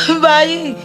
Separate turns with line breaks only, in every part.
भाई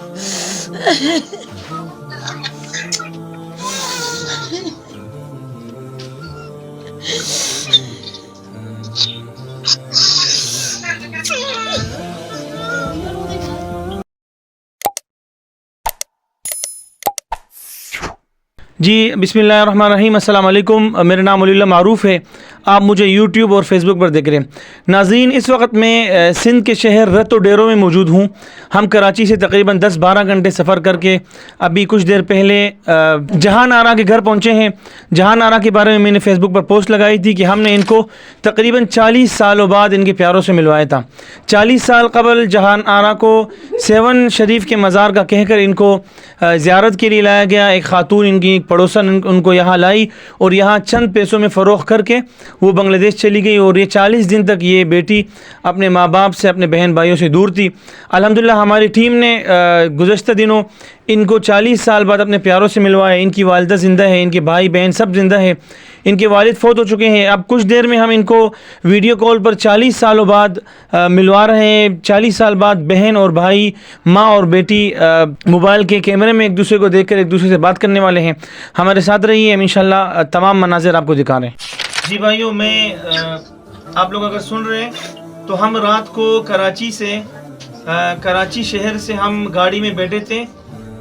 जी बिस्मिल्लाहिर्रहमानिर्रहीम, अस्सलाम वालेकुम। मेरा नाम वलीउल्लाह मारूफ़ है। आप मुझे यूट्यूब और फेसबुक पर देख रहे हैं। नाज़रीन, इस वक्त मैं सिंध के शहर रत व डेरों में मौजूद हूँ। हम कराची से तकरीबन 10-12 घंटे सफ़र करके अभी कुछ देर पहले जहान आरा के घर पहुँचे हैं। जहान आरा के बारे में मैंने फ़ेसबुक पर पोस्ट लगाई थी कि हमने इनको तकरीबन 40 सालों बाद इनके प्यारों से मिलवाया था। 40 साल कबल जहान आरा को सेवन शरीफ के मज़ार का कहकर इनको ज़ियारत के लिए लाया गया। एक ख़ातून इनकी पड़ोसन उनको यहाँ लाई और यहाँ चंद पैसों में फ़रोख्त करके वो बांग्लादेश चली गई। और ये 40 दिन तक ये बेटी अपने माँ बाप से, अपने बहन भाइयों से दूर थी। अल्हम्दुलिल्लाह हमारी टीम ने गुज़श्ता दिनों इनको 40 साल बाद अपने प्यारों से मिलवाया। इनकी वालिदा ज़िंदा है, इनके भाई बहन सब ज़िंदा है। इनके वालिद फ़ौत हो चुके हैं। अब कुछ देर में हम इनको वीडियो कॉल पर 40 सालों बाद मिलवा रहे हैं। 40 साल बाद बहन और भाई, माँ और बेटी मोबाइल के कैमरे में एक दूसरे को देखकर एक दूसरे से बात करने वाले हैं। हमारे साथ रहिए, हम इंशाल्लाह तमाम मनाज़िर आपको दिखा रहे हैं। जी भाइयों, मैं आप लोग अगर सुन रहे हैं तो हम रात को कराची से कराची शहर से हम गाड़ी में बैठे थे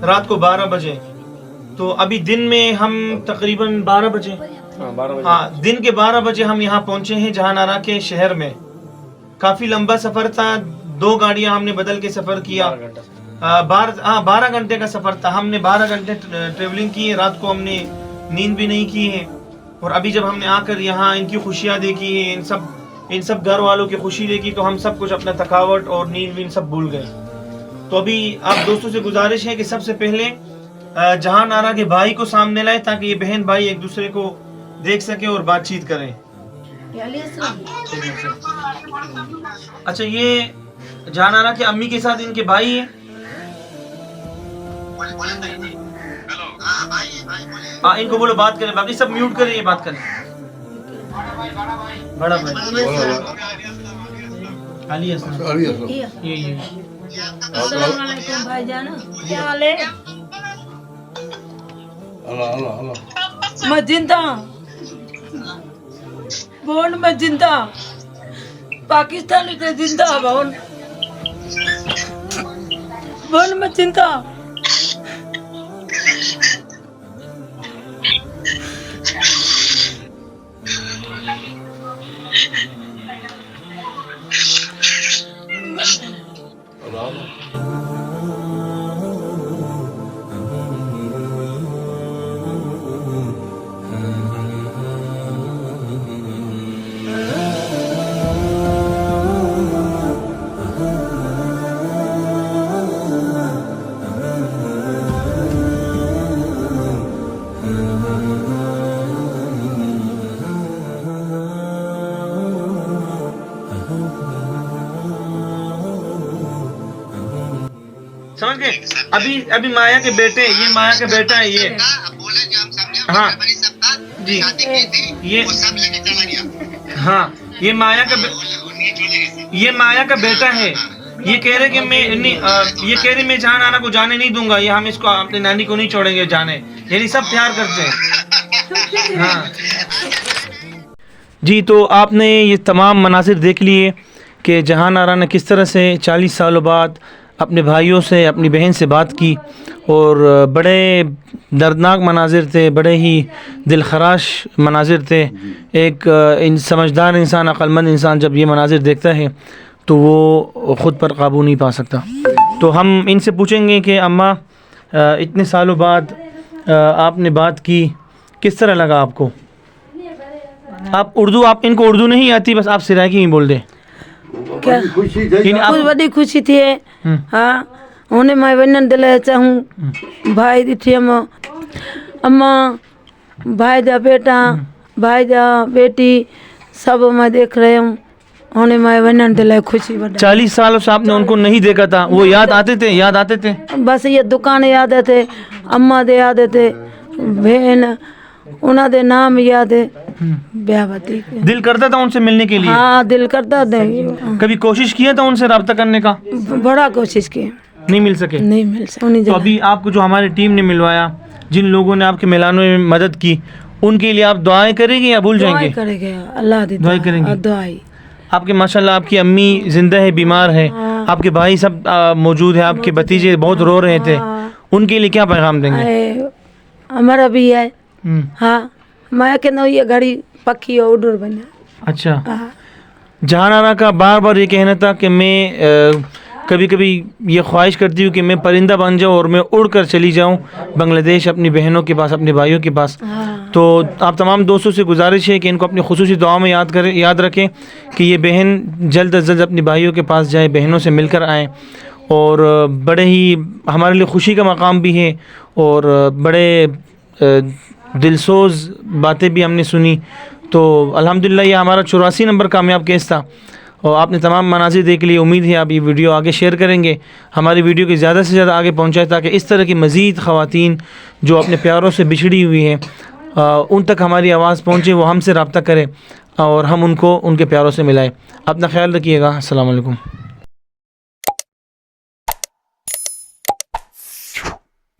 रात को 12 बजे। तो अभी दिन में हम तकरीबन 12 बजे, हाँ दिन के 12 बजे हम यहाँ पहुँचे हैं जहान आरा के शहर में। काफ़ी लंबा सफ़र था, 2 गाड़ियाँ हमने बदल के सफ़र किया। 12 घंटे का सफ़र था। हमने 12 घंटे ट्रेवलिंग की है। रात को हमने नींद भी नहीं की है। और अभी जब हमने आकर यहाँ इनकी खुशियाँ देखी हैं, इन सब घर वालों की खुशी देखी, तो हम सब कुछ अपना थकावट और नींद वींद सब भूल गए। तो अभी आप दोस्तों से गुजारिश है कि सबसे पहले जहान आरा के भाई को सामने लाए ताकि ये बहन भाई एक दूसरे को देख सके और बातचीत करें। अच्छा, ये जहान आरा की अम्मी के साथ इनके भाई है। हाँ, इनको बोलो बात करें, बाकी सब म्यूट करें, ये बात करें। बड़ा भाई अली हसन, ये
अस्सलाम वालेकुम भाईजान, क्या हाल है? मैं जिंदा बोल, मैं जिंदा पाकिस्तानी से जिंदा बोल, मैं जिंदा।
समझ गए? अभी माया के बेटे, ये माया का बेटा है ये। हाँ जी, ये हाँ, ये माया का बेटा है। ये कह रहे कि मैं नहीं, ये कह रहे मैं जहान आरा को जाने नहीं दूंगा, ये हम इसको अपनी नानी को नहीं छोड़ेंगे जाने। यानी सब प्यार करते हैं। हाँ जी, तो आपने ये तमाम मनासिर देख लिए कि जहान आरा ने किस तरह से 40 सालों बाद अपने भाइयों से, अपनी बहन से बात की। और बड़े दर्दनाक मनाजिर थे, बड़े ही दिलखराश मनाजिर थे। एक समझदार इंसान, अक्लमंद इंसान जब ये मनाजिर देखता है तो वो ख़ुद पर काबू नहीं पा सकता। तो हम इनसे पूछेंगे कि अम्मा, इतने सालों बाद आपने बात की, किस तरह लगा आपको? आप उर्दू, आप इनको उर्दू नहीं आती, बस आप सिराइकी ही बोल दें।
क्या कुछ बड़ी खुशी थी। हाँ, उन्हें मैं वनन दिला चाहूँ भाई दिठी अम्मा, भाई दा बेटा, भाई दा बेटी सब मैं देख रहे हूँ। उन्हें मैं वनन दिला खुशी बड़ा।
40 सालों से आपने उनको नहीं देखा था, वो याद आते थे?
बस ये दुकान याद आते, अम्मा दे याद आते, बहन उन्हें दे नाम याद है। ब्याहवती
दिल करता था उनसे मिलने के लिए?
हाँ, दिल करता था।
कभी कोशिश किया था उनसे रब्ता करने का?
बड़ा कोशिश की।
नहीं मिल सके?
नहीं मिल सके। उन्हीं
तो
जगह
अभी आपको जो हमारी टीम ने मिलवाया, जिन लोगों ने आपके मिलानों में मदद की, उनके लिए आप दुआएं करेंगे या भूल जाएंगे?
दुआएं करेंगे, अल्लाह दी
दुआएं करेंगे।
दुआई।
आपके माशाल्लाह आपकी अम्मी जिंदा है, बीमार है,
हाँ।
आपके भाई सब मौजूद है, आपके भतीजे बहुत रो रहे थे,
हाँ।
उनके लिए क्या पैगाम देंगे?
आए, हमारा भी है।
हम्म,
हाँ, मैं के न ये घड़ी पक्की और उडुर बना।
अच्छा।
हाँ।
जहान आरा का बार बार ये कहना था कि मैं कभी कभी ये ख्वाहिश करती हूँ कि मैं परिंदा बन जाऊँ और मैं उड़ कर चली जाऊँ बांग्लादेश, अपनी बहनों के पास, अपने भाइयों के पास।
हाँ।
तो आप तमाम दोस्तों से गुजारिश है कि इनको अपनी खुसूसी दुआ में याद रखें कि ये बहन जल्द अज जल्द अपनी भाइयों के पास जाए, बहनों से मिलकर आएँ। और बड़े ही हमारे लिए खुशी का मकाम भी है और बड़े दिलसोज़ बातें भी हमने सुनी। तो अल्हम्दुलिल्लाह ये हमारा 84 नंबर कामयाब केस था और आपने तमाम मनाज़िर देख लिए। उम्मीद है आप ये वीडियो आगे शेयर करेंगे, हमारी वीडियो की ज़्यादा से ज़्यादा आगे पहुँचाए, ताकि इस तरह की मज़ीद ख़वातीन जो अपने प्यारों से बिछड़ी हुई हैं उन तक हमारी आवाज़ पहुँचे, वो हमसे रब्ता करें और हम उनको उनके प्यारों से मिलाएं। अपना ख्याल रखिएगा। अस्सलाम वालेकुम।